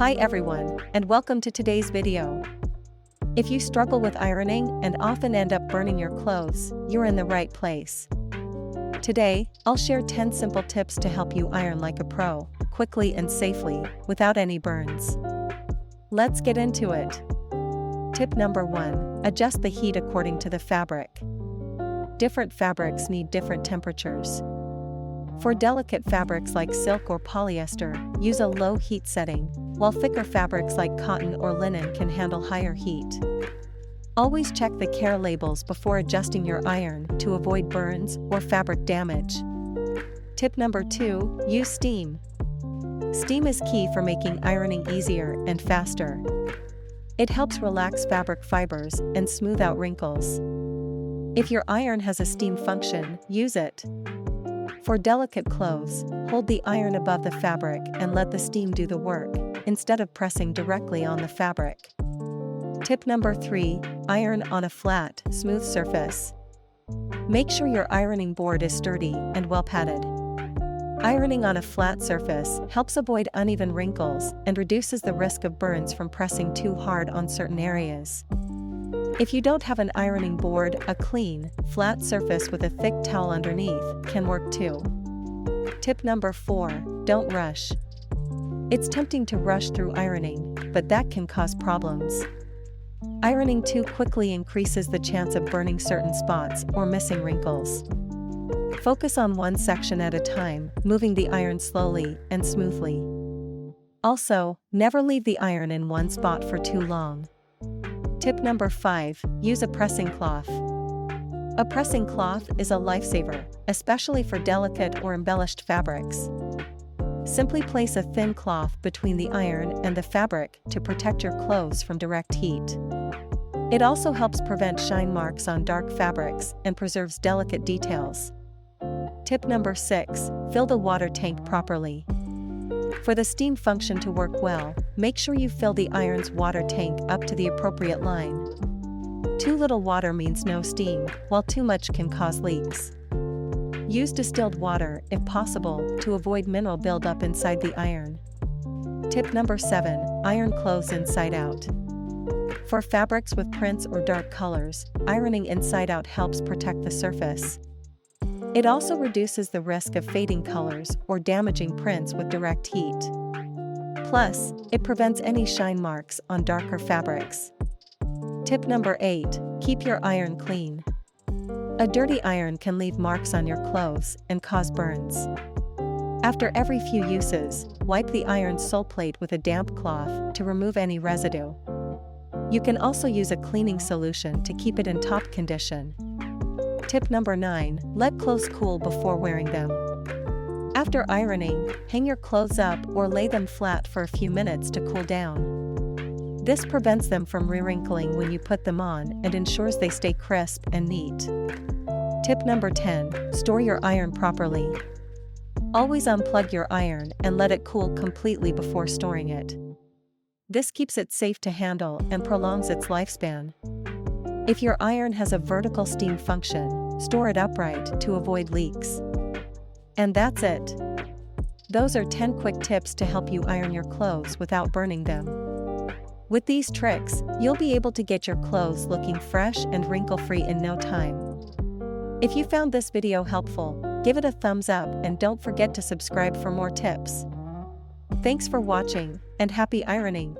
Hi everyone, and welcome to today's video. If you struggle with ironing and often end up burning your clothes, you're in the right place. Today, I'll share 10 simple tips to help you iron like a pro, quickly and safely, without any burns. Let's get into it. Tip number 1, adjust the heat according to the fabric. Different fabrics need different temperatures. For delicate fabrics like silk or polyester, use a low heat setting, while thicker fabrics like cotton or linen can handle higher heat. Always check the care labels before adjusting your iron to avoid burns or fabric damage. Tip number 2, use steam. Steam is key for making ironing easier and faster. It helps relax fabric fibers and smooth out wrinkles. If your iron has a steam function, use it. For delicate clothes, hold the iron above the fabric and let the steam do the work, instead of pressing directly on the fabric. Tip number 3, iron on a flat, smooth surface. Make sure your ironing board is sturdy and well padded. Ironing on a flat surface helps avoid uneven wrinkles and reduces the risk of burns from pressing too hard on certain areas. If you don't have an ironing board, a clean, flat surface with a thick towel underneath can work too. Tip number 4, don't rush. It's tempting to rush through ironing, but that can cause problems. Ironing too quickly increases the chance of burning certain spots or missing wrinkles. Focus on one section at a time, moving the iron slowly and smoothly. Also, never leave the iron in one spot for too long. Tip number 5, use a pressing cloth. A pressing cloth is a lifesaver, especially for delicate or embellished fabrics. Simply place a thin cloth between the iron and the fabric to protect your clothes from direct heat. It also helps prevent shine marks on dark fabrics and preserves delicate details. Tip number 6, fill the water tank properly. For the steam function to work well, make sure you fill the iron's water tank up to the appropriate line. Too little water means no steam, while too much can cause leaks. Use distilled water, if possible, to avoid mineral buildup inside the iron. Tip number 7, iron clothes inside out. For fabrics with prints or dark colors, ironing inside out helps protect the surface. It also reduces the risk of fading colors or damaging prints with direct heat. Plus, it prevents any shine marks on darker fabrics. Tip number 8, keep your iron clean. A dirty iron can leave marks on your clothes and cause burns. After every few uses, wipe the iron sole plate with a damp cloth to remove any residue. You can also use a cleaning solution to keep it in top condition. Tip number 9, let clothes cool before wearing them. After ironing, hang your clothes up or lay them flat for a few minutes to cool down. This prevents them from re-wrinkling when you put them on and ensures they stay crisp and neat. Tip number 10, store your iron properly. Always unplug your iron and let it cool completely before storing it. This keeps it safe to handle and prolongs its lifespan. If your iron has a vertical steam function, store it upright to avoid leaks. And that's it. Those are 10 quick tips to help you iron your clothes without burning them. With these tricks, you'll be able to get your clothes looking fresh and wrinkle-free in no time. If you found this video helpful, give it a thumbs up and don't forget to subscribe for more tips. Thanks for watching, and happy ironing!